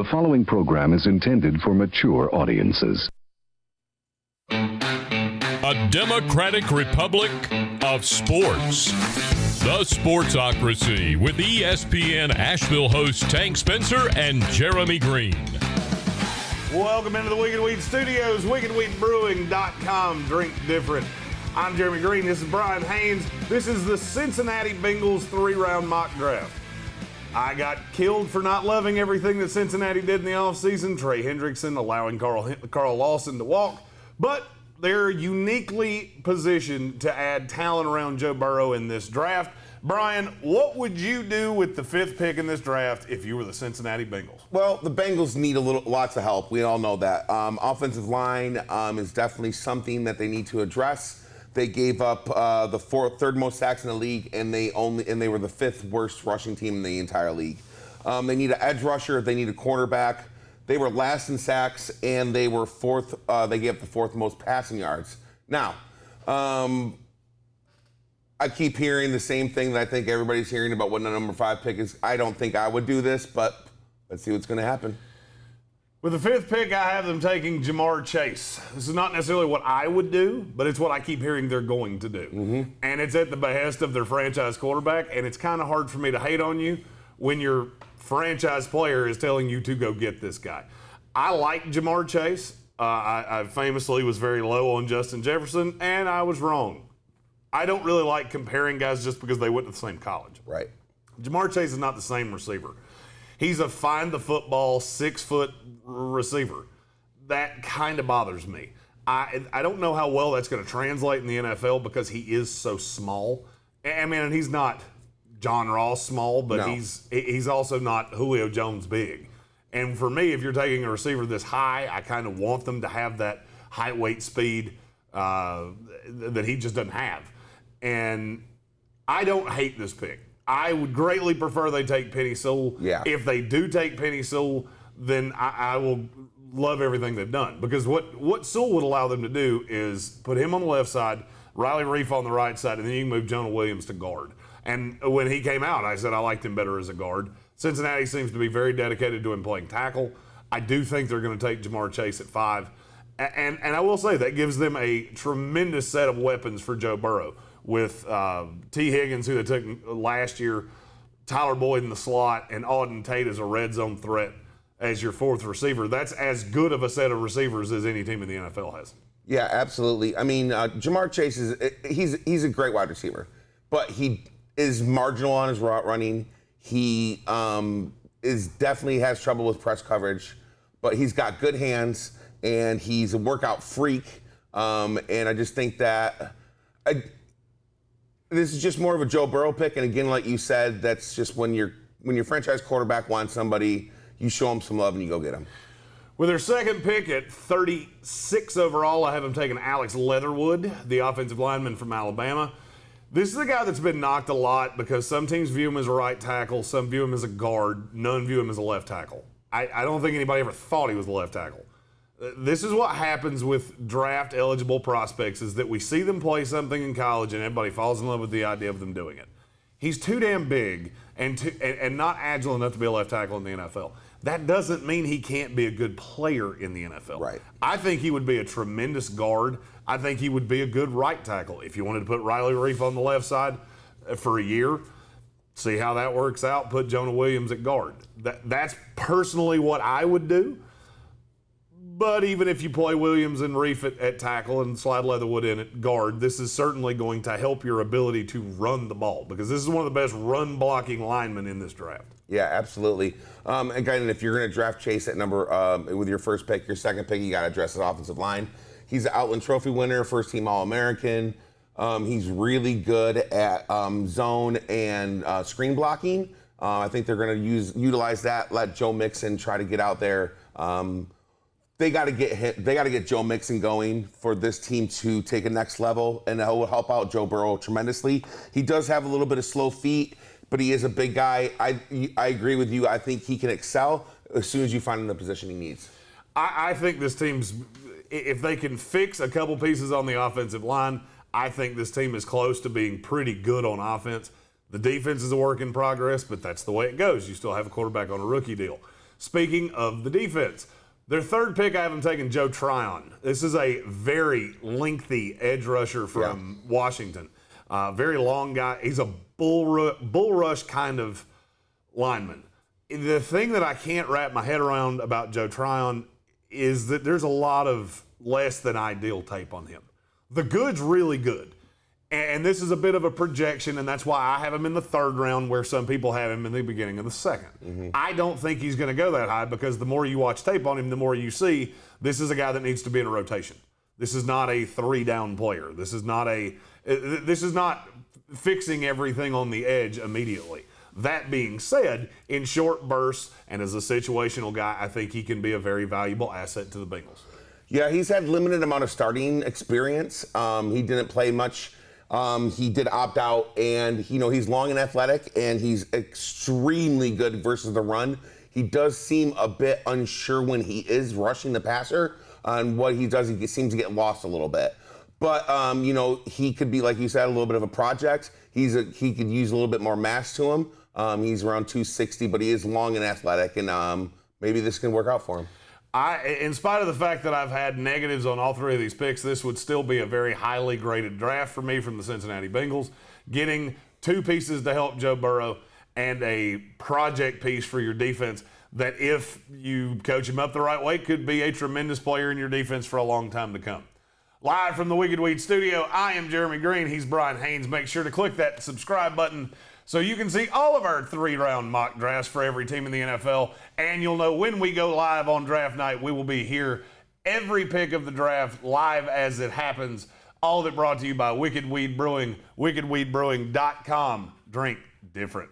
The following program is intended for mature audiences. A democratic republic of sports. The Sportsocracy with ESPN Asheville hosts Tank Spencer and Jeremy Greene. Welcome into the Wicked Weed Studios, wickedweedbrewing.com. Drink different. I'm Jeremy Greene. This is Brian Haynes. This is the Cincinnati Bengals 3-round mock draft. I got killed for not loving everything that Cincinnati did in the offseason. Trey Hendrickson allowing Carl Lawson to walk. But they're uniquely positioned to add talent around Joe Burrow in this draft. Brian, what would you do with the 5th pick in this draft if you were the Cincinnati Bengals? Well, the Bengals need lots of help. We all know that. Offensive line is definitely something that they need to address. They gave up the third most sacks in the league, and they were the 5th worst rushing team in the entire league. They need an edge rusher. They need a cornerback. They were last in sacks, and they were 4th. They gave up the 4th most passing yards. Now, I keep hearing the same thing that I think everybody's hearing about what the number 5 pick is. I don't think I would do this, but let's see what's going to happen. With the 5th pick, I have them taking Ja'Marr Chase. This is not necessarily what I would do, but it's what I keep hearing they're going to do. Mm-hmm. And it's at the behest of their franchise quarterback, and it's kind of hard for me to hate on you when your franchise player is telling you to go get this guy. I like Ja'Marr Chase. I famously was very low on Justin Jefferson, and I was wrong. I don't really like comparing guys just because they went to the same college. Right. Ja'Marr Chase is not the same receiver. He's a find-the-football, 6-foot receiver. That kind of bothers me. I don't know how well that's going to translate in the NFL because he is so small. I mean, and he's not John Ross small, but no. He's also not Julio Jones big. And for me, if you're taking a receiver this high, I kind of want them to have that height, weight, speed that he just doesn't have. And I don't hate this pick. I would greatly prefer they take Penny Sewell. Yeah. If they do take Penny Sewell, then I will love everything they've done. Because what Sewell would allow them to do is put him on the left side, Riley Reef on the right side, and then you can move Jonah Williams to guard. And when he came out, I said I liked him better as a guard. Cincinnati seems to be very dedicated to him playing tackle. I do think they're going to take Ja'Marr Chase at 5. And I will say that gives them a tremendous set of weapons for Joe Burrow. With T. Higgins, who they took last year, Tyler Boyd in the slot, and Auden Tate as a red zone threat as your 4th receiver. That's as good of a set of receivers as any team in the NFL has. Yeah, absolutely. I mean, Ja'Marr Chase he's a great wide receiver, but he is marginal on his route running. He definitely has trouble with press coverage, but he's got good hands and he's a workout freak. And I just think that this is just more of a Joe Burrow pick, and again, like you said, that's just when your franchise quarterback wants somebody, you show them some love and you go get them. With their 2nd pick at 36 overall, I have them taking Alex Leatherwood, the offensive lineman from Alabama. This is a guy that's been knocked a lot because some teams view him as a right tackle, some view him as a guard, none view him as a left tackle. I don't think anybody ever thought he was a left tackle. This is what happens with draft-eligible prospects is that we see them play something in college and everybody falls in love with the idea of them doing it. He's too damn big and not agile enough to be a left tackle in the NFL. That doesn't mean he can't be a good player in the NFL. Right. I think he would be a tremendous guard. I think he would be a good right tackle. If you wanted to put Riley Reef on the left side for a year, see how that works out, put Jonah Williams at guard. That's personally what I would do. But even if you play Williams and Reef at tackle and slide Leatherwood in at guard, this is certainly going to help your ability to run the ball because this is one of the best run-blocking linemen in this draft. Yeah, absolutely. Again, if you're going to draft Chase at number with your 1st pick, your 2nd pick, you got to address his offensive line. He's an Outland Trophy winner, 1st-team All-American. He's really good at zone and screen blocking. I think they're going to utilize that, let Joe Mixon try to get out there. They got to get Joe Mixon going for this team to take a next level, and that will help out Joe Burrow tremendously. He does have a little bit of slow feet, but he is a big guy. I agree with you. I think he can excel as soon as you find him the position he needs. I think this team's, if they can fix a couple pieces on the offensive line, I think this team is close to being pretty good on offense. The defense is a work in progress, but that's the way it goes. You still have a quarterback on a rookie deal. Speaking of the defense, their third pick, I have them taking Joe Tryon. This is a very lengthy edge rusher from Washington. Very long guy. He's a bull rush kind of lineman. The thing that I can't wrap my head around about Joe Tryon is that there's a lot of less than ideal tape on him. The good's really good. And this is a bit of a projection, and that's why I have him in the third round where some people have him in the beginning of the second. Mm-hmm. I don't think he's going to go that high because the more you watch tape on him, the more you see this is a guy that needs to be in a rotation. This is not a three-down player. This is not fixing everything on the edge immediately. That being said, in short bursts and as a situational guy, I think he can be a very valuable asset to the Bengals. Yeah, he's had limited amount of starting experience. He didn't play much. He did opt out, and he's long and athletic, and he's extremely good versus the run. He does seem a bit unsure when he is rushing the passer. On what he does, he seems to get lost a little bit. But he could be, like you said, a little bit of a project. He could use a little bit more mass to him. He's around 260, but he is long and athletic, and maybe this can work out for him. In spite of the fact that I've had negatives on all three of these picks, this would still be a very highly graded draft for me from the Cincinnati Bengals. Getting two pieces to help Joe Burrow and a project piece for your defense that, if you coach him up the right way, could be a tremendous player in your defense for a long time to come. Live from the Wicked Weed studio, I am Jeremy Greene. He's Brian Haynes. Make sure to click that subscribe button so you can see all of our 3-round mock drafts for every team in the NFL, and you'll know when we go live on draft night. We will be here every pick of the draft live as it happens. All of it brought to you by Wicked Weed Brewing, wickedweedbrewing.com. Drink different.